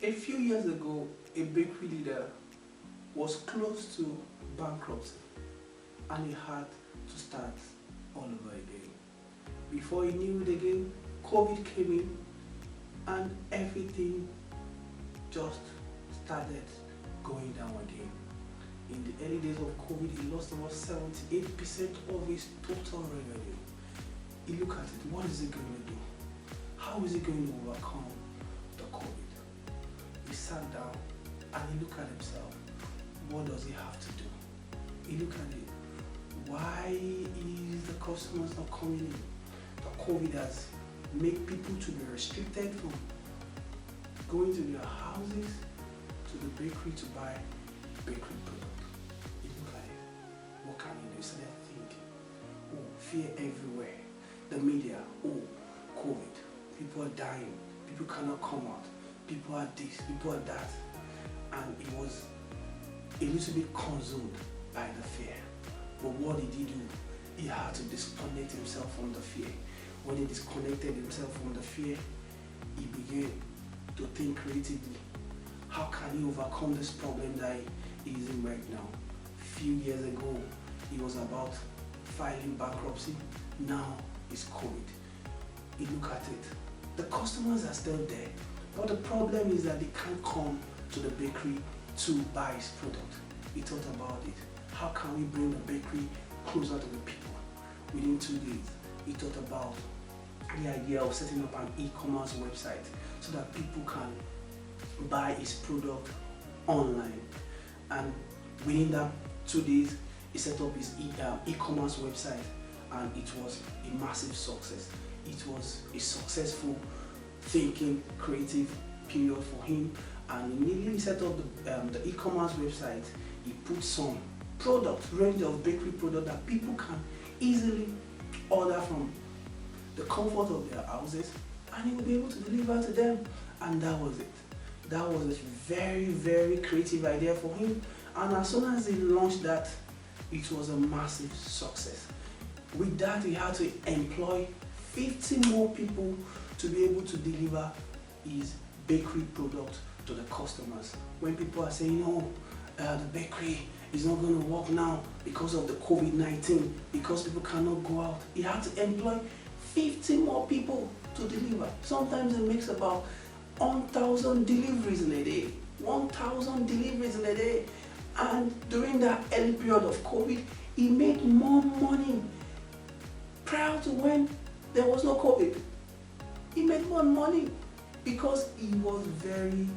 A few years ago, a bakery leader was close to bankruptcy and he had to start all over again. Before he knew it again, COVID came in and everything just started going down again. In the early days of COVID, he lost about 78% of his total revenue. He looked at it, what is he going to do? How is he going to overcome the COVID? He sat down and he looked at himself. What does he have to do? He looked at it. Why is the customers not coming in? The COVID has made people to be restricted from going to their houses to the bakery to buy bakery product. He looked at it. What can he do? He started thinking. Oh, fear everywhere. The media. Oh, COVID. People are dying. People cannot come out. People are this. People are that. And he was a little bit consumed by the fear. But what did he do? He had to disconnect himself from the fear. When he disconnected himself from the fear, he began to think creatively. How can he overcome this problem that he is in right now? A few years ago, he was about filing bankruptcy. Now it's COVID. He looked at it. The customers are still there, but the problem is that they can't come to the bakery to buy his product. He thought about it. How can we bring the bakery closer to the people? Within 2 days, he thought about the idea of setting up an e-commerce website so that people can buy his product online. And within that 2 days, he set up his e-commerce website, and it was a massive success. It was a successful thinking, creative period for him. And immediately he set up the e-commerce website. He put some range of bakery product that people can easily order from the comfort of their houses, and he will be able to deliver to them. And that was it. That was a very, very creative idea for him. And as soon as he launched that, it was a massive success. With that, he had to employ 50 more people to be able to deliver his bakery product to the customers. When people are saying, oh, the bakery is not going to work now because of the COVID-19, because people cannot go out, he had to employ 50 more people to deliver. Sometimes it makes about 1,000 deliveries in a day. 1,000 deliveries in a day. And during that early period of COVID, he made more money prior to when there was no COVID. He made more money because he was very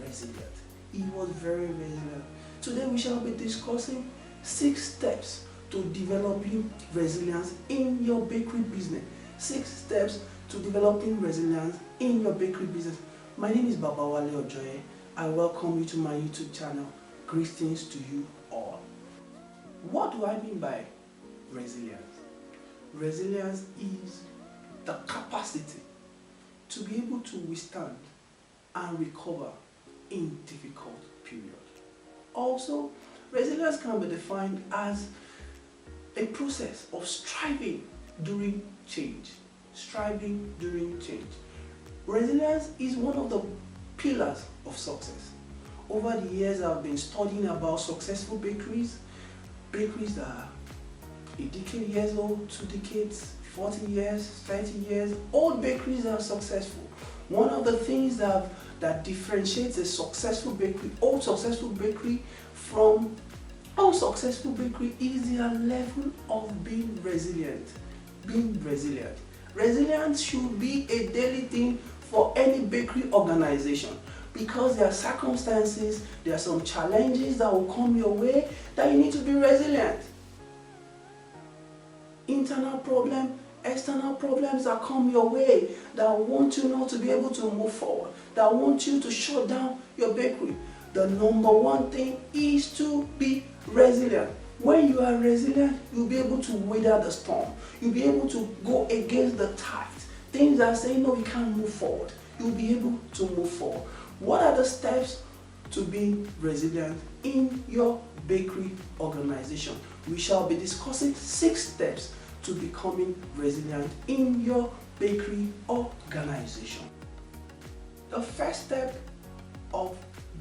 resilient. He was very resilient. Today we shall be discussing 6 steps to developing resilience in your bakery business. 6 steps to developing resilience in your bakery business. My name is Babawale Ojoye. I welcome you to my YouTube channel. Greetings to you all. What do I mean by resilience? Resilience is the capacity to be able to withstand and recover in difficult periods. Also, resilience can be defined as a process of striving during change. Striving during change. Resilience is one of the pillars of success. Over the years, I've been studying about successful bakeries. Bakeries that are a decade years old, 2 decades, 40 years, 30 years. All bakeries are successful. One of the things that differentiates a successful bakery, old successful bakery from unsuccessful bakery is their level of being resilient. Being resilient. Resilience should be a daily thing for any bakery organization, because there are circumstances, there are some challenges that will come your way that you need to be resilient. Internal problem, external problems that come your way that want you not to be able to move forward, that want you to shut down your bakery. The number one thing is to be resilient. When you are resilient, you'll be able to weather the storm. You'll be able to go against the tide. Things that say, no, you can't move forward. You'll be able to move forward. What are the steps to being resilient in your bakery organization? We shall be discussing 6 steps to becoming resilient in your bakery organization. The first step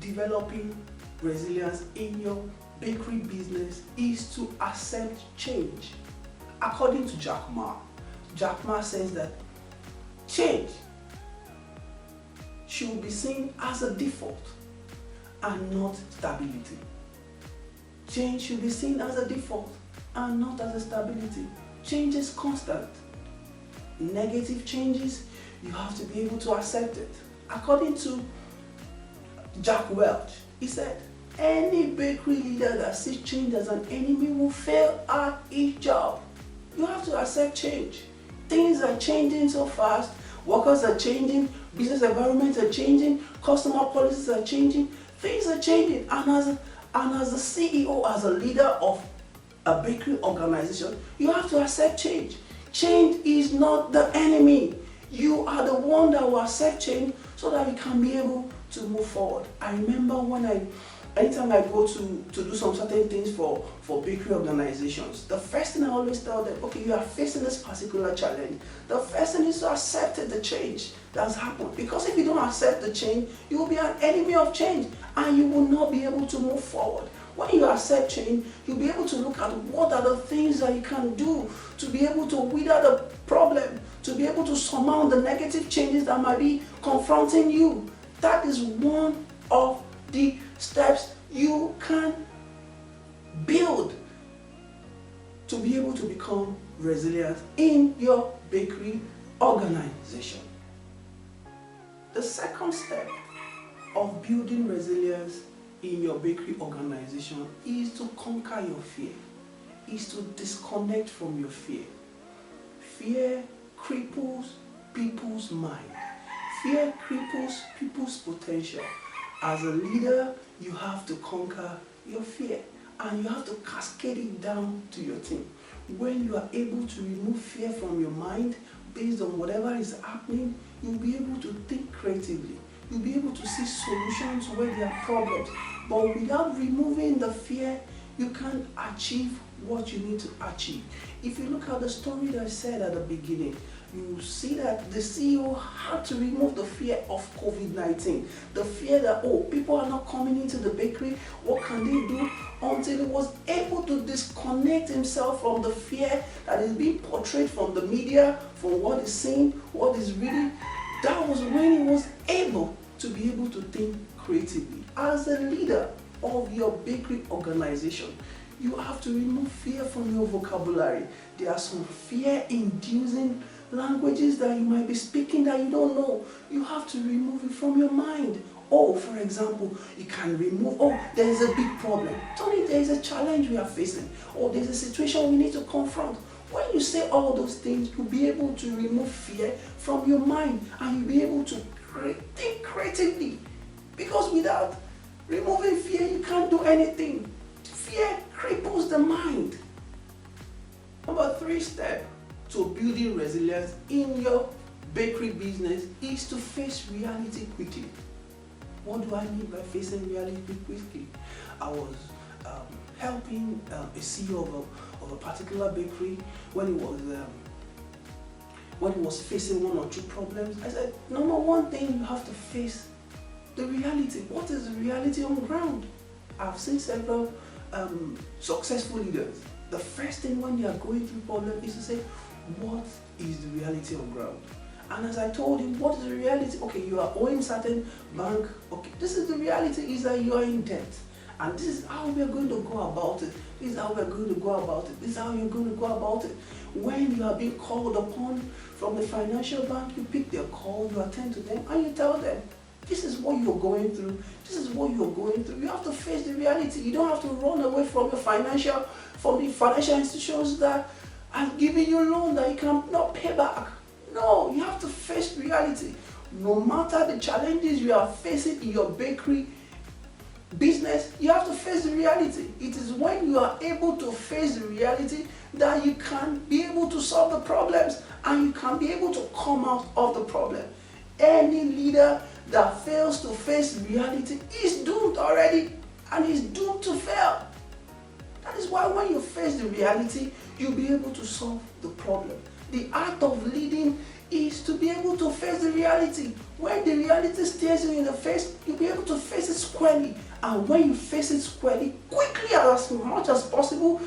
developing resilience in your bakery business is to accept change. According to Jack Ma says that change should be seen as a default and not stability. Change should be seen as a default and not as a stability. Change is constant. Negative changes, you have to be able to accept it. According to Jack Welch, he said, any bakery leader that sees change as an enemy will fail at each job. You have to accept change. Things are changing so fast. Workers are changing. Business environments are changing. Customer policies are changing. Things are changing. And as a CEO, as a leader of a bakery organization, you have to accept change. Change is not the enemy. You are the one that will accept change so that you can be able to move forward. I remember anytime I go to do some certain things for bakery organizations, the first thing I always tell them, okay, you are facing this particular challenge. The first thing is to accept the change that's happened. Because if you don't accept the change, you will be an enemy of change and you will not be able to move forward. When you accept change, you'll be able to look at what are the things that you can do to be able to wither the problem, to be able to surmount the negative changes that might be confronting you. That is one of the steps you can build to be able to become resilient in your bakery organization. The second step of building resilience in your bakery organization is to conquer your fear, is to disconnect from your fear. Fear cripples people's mind. Fear cripples people's potential. As a leader, you have to conquer your fear and you have to cascade it down to your team. When you are able to remove fear from your mind based on whatever is happening, you'll be able to think creatively. You'll be able to see solutions where there are problems. But without removing the fear, you can't achieve what you need to achieve. If you look at the story that I said at the beginning, you see that the CEO had to remove the fear of COVID-19. The fear that, people are not coming into the bakery, what can they do? Until he was able to disconnect himself from the fear that is being portrayed from the media, from what is seen, what is reading. That was when he was able to be able to think creatively. As a leader of your bakery organization, you have to remove fear from your vocabulary. There are some fear-inducing languages that you might be speaking that you don't know. You have to remove it from your mind. For example, you can remove, there is a big problem. Tony, there is a challenge we are facing. There's a situation we need to confront. When you say all those things, you'll be able to remove fear from your mind and you'll be able to think creatively. Because without removing fear, you can't do anything. Fear cripples the mind. Number 3 step to building resilience in your bakery business is to face reality quickly. What do I mean by facing reality quickly? I was helping a CEO of a particular bakery when he was facing 1 or 2 problems. I said, number 1 thing, you have to face the reality. What is the reality on ground? I've seen several successful leaders. The first thing when they are going through problems is to say, what is the reality on ground? And as I told him, what is the reality? Okay, you are owing certain bank. Okay, this is the reality, is that you are in debt. And this is how we are going to go about it. This is how we are going to go about it. This is how you're going to go about it. When you are being called upon from the financial bank, you pick their call, you attend to them, and you tell them, this is what you're going through. This is what you're going through. You have to face the reality. You don't have to run away from the financial institutions that are giving you a loan that you cannot pay back. No, you have to face reality. No matter the challenges you are facing in your bakery business, you have to face the reality. It is when you are able to face the reality that you can be able to solve the problems and you can be able to come out of the problem. Any leader that fails to face reality is doomed already and is doomed to fail. That is why when you face the reality, you'll be able to solve the problem. The art of leading is to be able to face the reality. When the reality stares you in the face, you'll be able to face it squarely. And when you face it squarely, quickly as much as possible,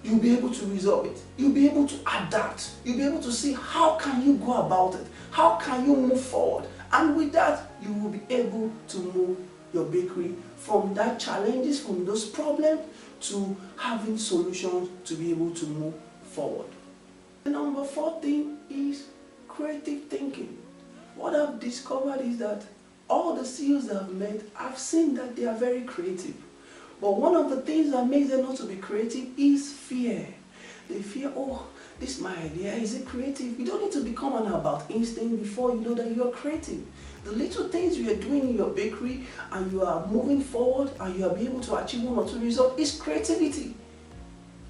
you'll be able to resolve it. You'll be able to adapt. You'll be able to see how can you go about it. How can you move forward? And with that, you will be able to move your bakery from that challenges, from those problems, to having solutions to be able to move forward. The number 4 thing is creative thinking. What I've discovered is that all the CEOs that I've met, I've seen that they are very creative. But one of the things that makes them not to be creative is fear. They fear, oh, this is my idea, is it creative? You don't need to become an about instinct before you know that you are creative. The little things you are doing in your bakery and you are moving forward and you are able to achieve 1 or 2 results is creativity.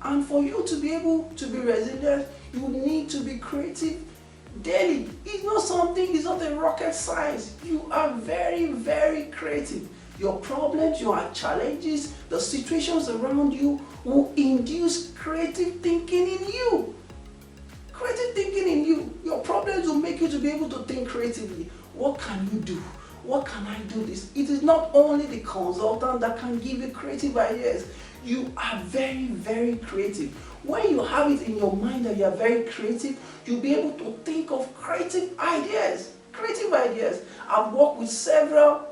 And for you to be able to be resilient, you need to be creative daily. It's not something, it's not a rocket science. You are very, very creative. Your problems, your challenges, the situations around you will induce creative thinking in you. Creative thinking in you. Your problems will make you to be able to think creatively. What can you do? What can I do this? It is not only the consultant that can give you creative ideas. You are very, very creative. When you have it in your mind that you are very creative, you'll be able to think of creative ideas. Creative ideas. I've worked with several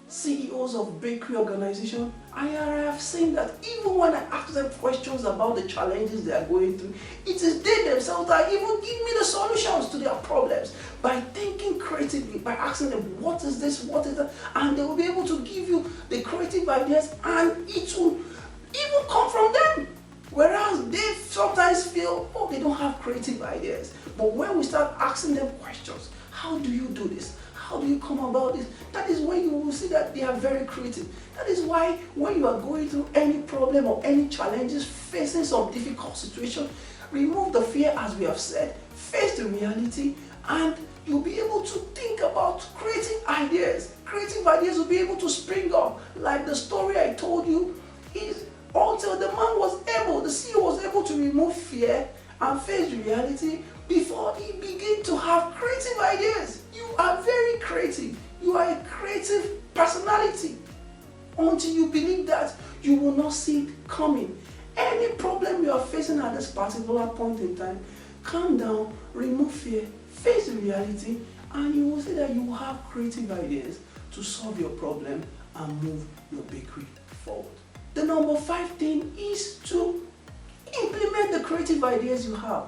CEOs of bakery organizations, and I have seen that even when I ask them questions about the challenges they are going through, it is they themselves that even give me the solutions to their problems by thinking creatively, by asking them, what is this, what is that, and they will be able to give you the creative ideas, and it will even come from them. Whereas they sometimes feel, oh, they don't have creative ideas. But when we start asking them questions, how do you do this? How do you come about this? That is when you will see that they are very creative. That is why when you are going through any problem or any challenges, facing some difficult situation, remove the fear, as we have said, face the reality, and you'll be able to think about creative ideas. Creative ideas will be able to spring up. Like the story I told you, is until the man was able, the CEO was able to remove fear and face the reality before he began to have creative ideas. You are very creative. You are a creative personality. Until you believe that, you will not see it coming. Any problem you are facing at this particular point in time, calm down, remove fear, face the reality, and you will see that you will have creative ideas to solve your problem and move your bakery forward. The number 5 thing is to implement the creative ideas you have.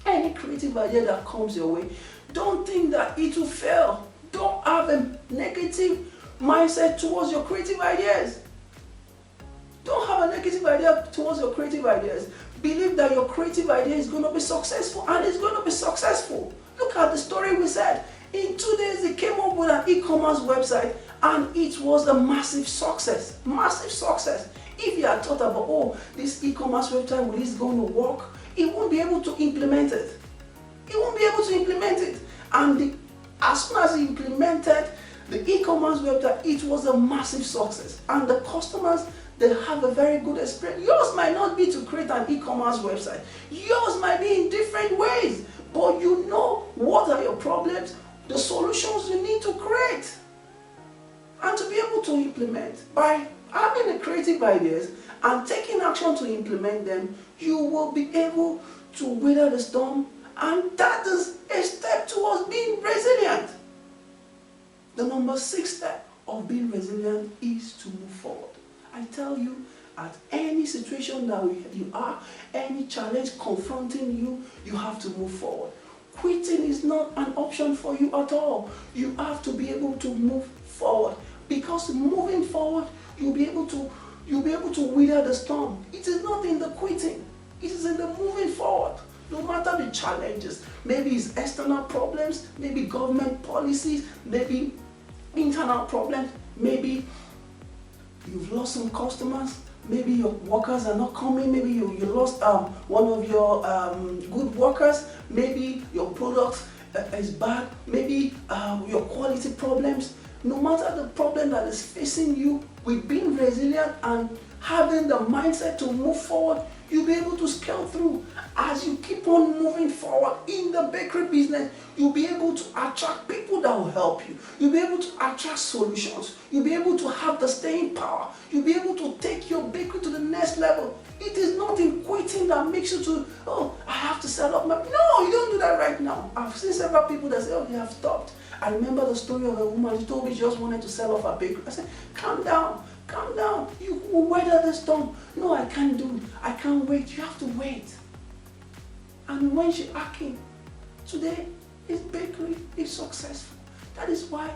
Any creative idea that comes your way, don't think that it will fail. Don't have a negative mindset towards your creative ideas. Don't have a negative idea towards your creative ideas. Believe that your creative idea is going to be successful, and it's going to be successful. Look at the story we said. In 2 days, they came up with an e-commerce website, and it was a massive success. Massive success. If you had thought about, oh, this e-commerce website, will this going to work? It won't be able to implement it. It won't be able to implement it. And as soon as he implemented the e-commerce website, it was a massive success. And the customers, they have a very good experience. Yours might not be to create an e-commerce website. Yours might be in different ways. But you know what are your problems, the solutions you need to create. And to be able to implement, by having the creative ideas and taking action to implement them, you will be able to weather the storm, and that is a step towards being resilient. The number 6 step of being resilient is to move forward. I tell you, at any situation that you are, any challenge confronting you, you have to move forward. Quitting is not an option for you at all. You have to be able to move forward, because moving forward, you'll be able to weather the storm. It is not in the quitting, it is in the moving forward. No matter the challenges, maybe it's external problems, maybe government policies, maybe internal problems, maybe you've lost some customers, maybe your workers are not coming, maybe you lost one of your good workers, maybe your product is bad, maybe your quality problems. No matter the problem that is facing you, with being resilient and having the mindset to move forward, You'll be able to scale through. As you keep on moving forward in the bakery business, you'll be able to attract people that will help you. You'll be able to attract solutions. You'll be able to have the staying power. You'll be able to take your bakery to the next level. It is not in quitting that makes you to, oh, I have to set up my... No, you don't do that right now. I've seen several people that say, oh, they have stopped. I remember the story of a woman. She told me she just wanted to sell off her bakery. I said, calm down. Calm down. You will weather the storm. No, I can't do it. I can't wait. You have to wait. And when she acting, today, his bakery is successful. That is why,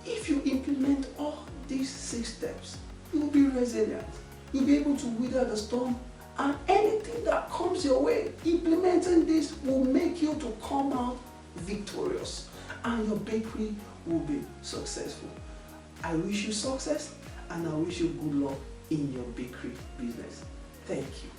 if you implement all these 6 steps, you will be resilient. You'll be able to weather the storm, and anything that comes your way, implementing this will make you to come out victorious, and your bakery will be successful. I wish you success, and I wish you good luck in your bakery business. Thank you.